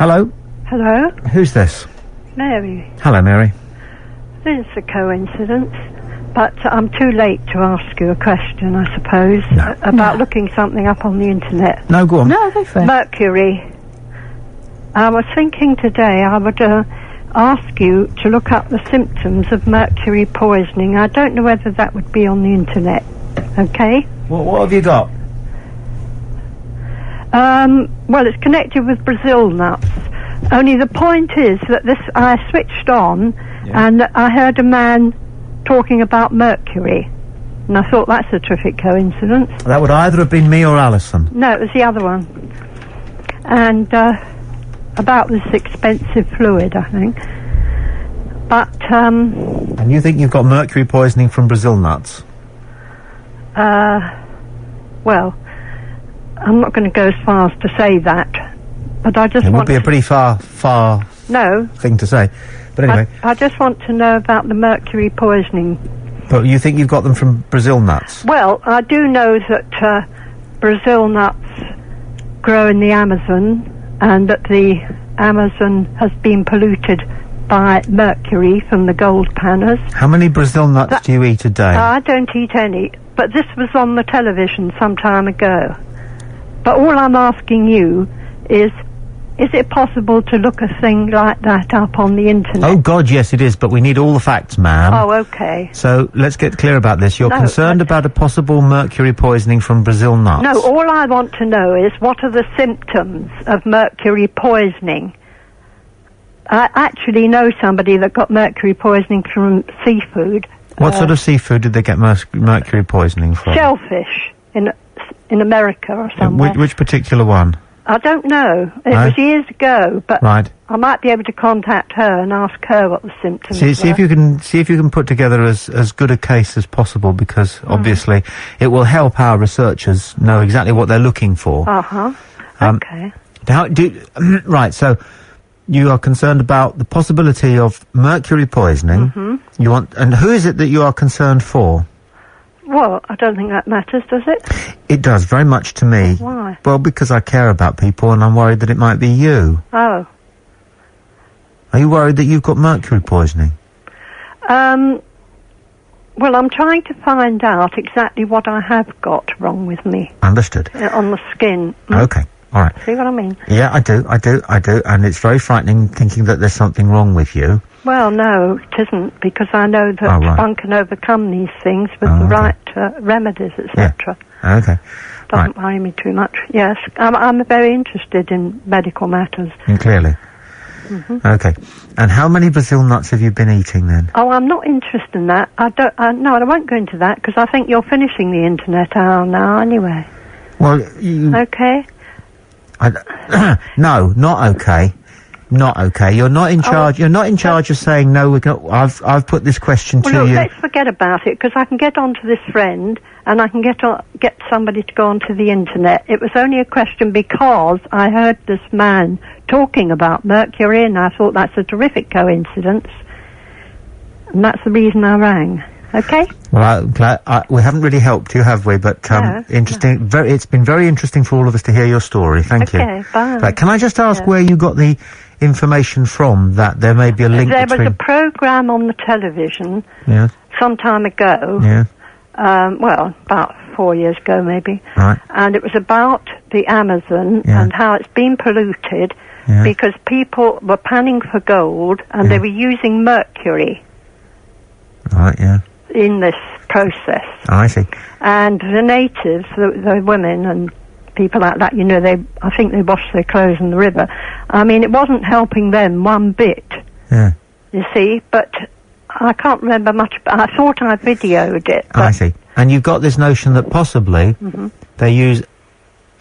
Hello? Hello? Who's this? Mary. Hello, Mary. This is a coincidence, but I'm too late to ask you a question, I suppose, about looking something up on the internet. No, go on. No, go for it. Mercury. I was thinking today I would ask you to look up the symptoms of mercury poisoning. I don't know whether that would be on the internet. Okay? What have you got? Well, it's connected with Brazil nuts. Only the point is that I switched on and I heard a man talking about mercury. And I thought that's a terrific coincidence. That would either have been me or Alison. No, it was the other one. And about this expensive fluid, I think. But, And you think you've got mercury poisoning from Brazil nuts? well, I'm not going to go as far as to say that. But I just It would want be a pretty far No. thing to say. But anyway. I just want to know about the mercury poisoning. But you think you've got them from Brazil nuts? Well, I do know that Brazil nuts grow in the Amazon, and that the Amazon has been polluted by mercury from the gold panners. How many Brazil nuts do you eat a day? I don't eat any, but this was on the television some time ago. But all I'm asking you is it possible to look a thing like that up on the internet? Oh, God, yes, it is, but we need all the facts, ma'am. Oh, okay. So, let's get clear about this. You're concerned about a possible mercury poisoning from Brazil nuts? No, all I want to know is what are the symptoms of mercury poisoning? I actually know somebody that got mercury poisoning from seafood. What sort of seafood did they get mercury poisoning from? Shellfish in America or somewhere. Which particular one? I don't know. It was years ago, but I might be able to contact her and ask her what the symptoms were. See if you can put together as good a case as possible, because obviously it will help our researchers know exactly what they're looking for. Okay. Right. So you are concerned about the possibility of mercury poisoning. And who is it that you are concerned for? Well, I don't think that matters, does it? It does, very much to me. Why? Well, because I care about people and I'm worried that it might be you. Oh. Are you worried that you've got mercury poisoning? Well, I'm trying to find out exactly what I have got wrong with me. Understood. On the skin. Okay, all right. See what I mean? Yeah, I do, and it's very frightening thinking that there's something wrong with you. Well, no, it isn't, because I know that one can overcome these things with the right remedies, etc. Yeah. Okay. Doesn't worry me too much. Yes, I'm very interested in medical matters. Clearly. Okay. And how many Brazil nuts have you been eating then? Oh, I'm not interested in that. I won't go into that, because I think you're finishing the internet hour now anyway. Well, Okay? No, not okay. Not okay. You're not in charge. You're not in charge of saying no. I've put this question to you. Let's forget about it, because I can get onto this friend and I can get somebody to go onto the internet. It was only a question because I heard this man talking about mercury, and I thought that's a terrific coincidence, and that's the reason I rang. Okay. Well, we haven't really helped you, have we? But interesting. No. It's been very interesting for all of us to hear your story. Thank you. Okay. Bye. Right, can I just ask where you got the information from that there may be a link between... There was a program on the television some time ago. Yeah. Well, about 4 years ago, maybe. Right. And it was about the Amazon and how it's been polluted because people were panning for gold and they were using mercury. Right. Yeah. In this process. Oh, I see. And the natives, the women and people like that, I think they washed their clothes in the river. I mean, it wasn't helping them one bit. Yeah. You see, but I can't remember much. I thought I videoed it. I see. And you've got this notion that possibly they use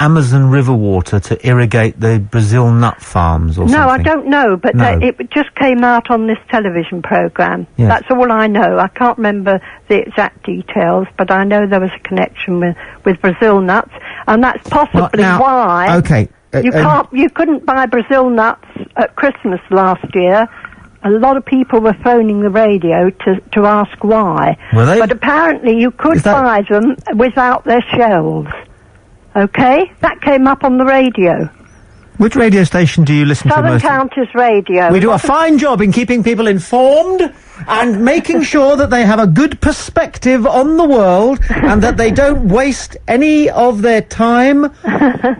Amazon river water to irrigate the Brazil nut farms or something. No, I don't know, but it just came out on this television program. Yes. That's all I know. I can't remember the exact details, but I know there was a connection with Brazil nuts, and that's possibly why. Okay. You couldn't buy Brazil nuts at Christmas last year. A lot of people were phoning the radio to ask why. Were they? But apparently you could buy them without their shells. Okay? That came up on the radio. Which radio station do you listen to Southern most? Counties Radio. We do a fine job in keeping people informed and making sure that they have a good perspective on the world and that they don't waste any of their time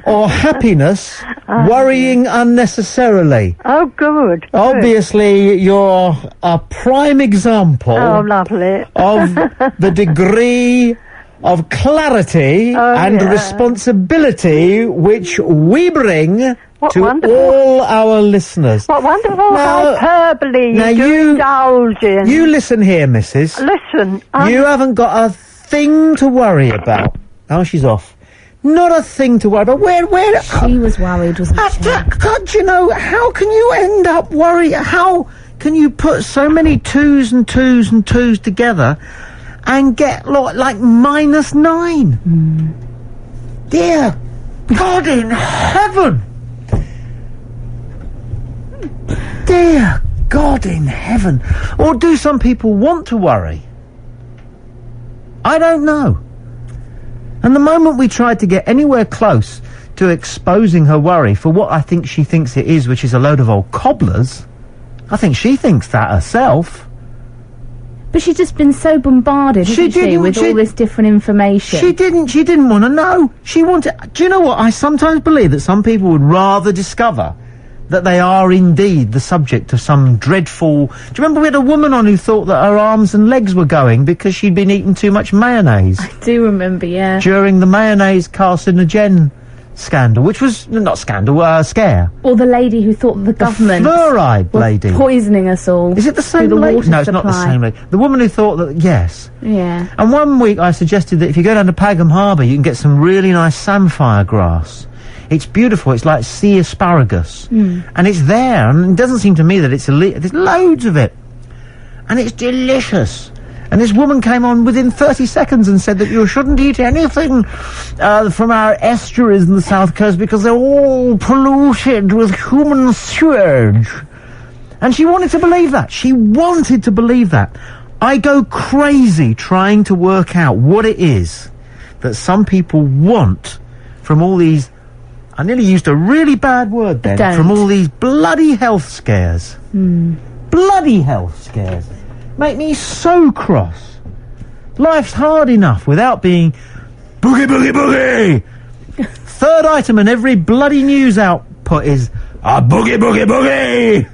or happiness worrying unnecessarily. Oh, good. Obviously, you're a prime example lovely. of the degree of clarity and responsibility which we bring to all our listeners. What wonderful hyperbole you indulge in. You listen here, missus. Listen. You haven't got a thing to worry about. Oh, she's off. Not a thing to worry about. Where? She was worried, wasn't she? God, you know, how can you end up worrying? How can you put so many twos and twos and twos together and get like -9? Dear God in heaven. Dear God in heaven. Or do some people want to worry? I don't know. And the moment we tried to get anywhere close to exposing her worry for what I think she thinks it is, which is a load of old cobblers, I think she thinks that herself. But she's just been so bombarded, hasn't she, with all this different information. She didn't want to know. She wanted... Do you know what? I sometimes believe that some people would rather discover that they are indeed the subject of some dreadful... Do you remember we had a woman on who thought that her arms and legs were going because she'd been eating too much mayonnaise? I do remember, yeah. During the mayonnaise carcinogen scandal, which was... Not scandal, scare. Or the lady who thought the government... fluoride lady. Poisoning us all. Is it the same lady? No, it's not the same lady. The woman who thought that... Yes. Yeah. And one week I suggested that if you go down to Pagham Harbour, you can get some really nice samphire grass. It's beautiful. It's like sea asparagus. And it's there. And it doesn't seem to me that it's there's loads of it. And it's delicious. And this woman came on within 30 seconds and said that you shouldn't eat anything from our estuaries in the south coast because they're all polluted with human sewage. And she wanted to believe that. She wanted to believe that. I go crazy trying to work out what it is that some people want from all these... I nearly used a really bad word then. Don't. From all these bloody health scares. Bloody health scares. Make me so cross. Life's hard enough without being boogie, boogie, boogie. Third item in every bloody news output is a boogie, boogie, boogie.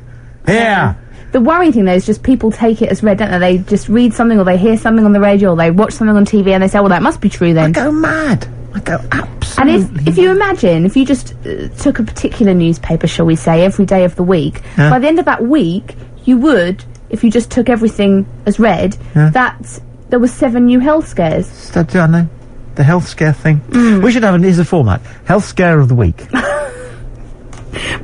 Yeah. The worrying thing, though, is just people take it as read, don't they? They just read something or they hear something on the radio or they watch something on TV and they say, well, that must be true then. I go mad. I go absolutely And if you imagine, if you just took a particular newspaper, shall we say, every day of the week, by the end of that week, you would, if you just took everything as read, that there was 7 new health scares. I know. The health scare thing. We should have here's a format. Health scare of the week.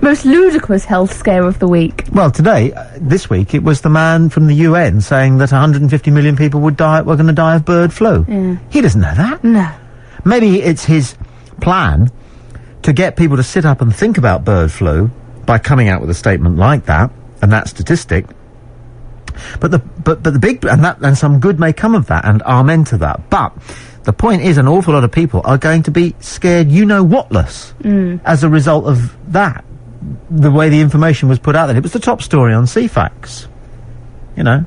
Most ludicrous health scare of the week. Well, today, this week, it was the man from the UN saying that 150 million people were going to die of bird flu. Yeah. He doesn't know that. No. Maybe it's his plan to get people to sit up and think about bird flu by coming out with a statement like that and that statistic. But the big and some good may come of that, and amen to that. But the point is, an awful lot of people are going to be scared, you-know-whatless, as a result of that. The way the information was put out there, it was the top story on CFAX. You know.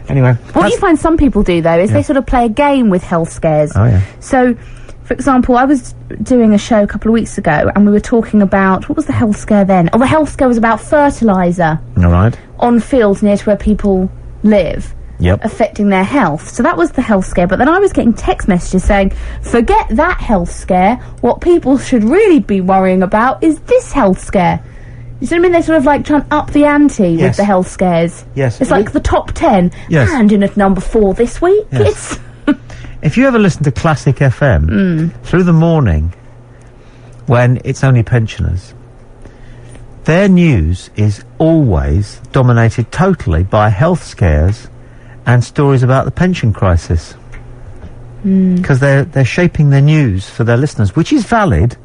Anyway, what you find some people do, though, is they sort of play a game with health scares. Oh, yeah. So, for example, I was doing a show a couple of weeks ago, and we were talking about... What was the health scare then? Oh, the health scare was about fertiliser. All right. On fields near to where people live. Yep. Affecting their health. So that was the health scare. But then I was getting text messages saying, forget that health scare. What people should really be worrying about is this health scare. You see what I mean? They sort of like try and up the ante with the health scares. Yes. It's like the top 10. Yes. And in at number 4 this week, yes. If you ever listen to Classic FM through the morning, when it's only pensioners, their news is always dominated totally by health scares and stories about the pension crisis. Because they're shaping their news for their listeners, which is valid.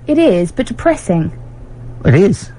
It is, but depressing. It is.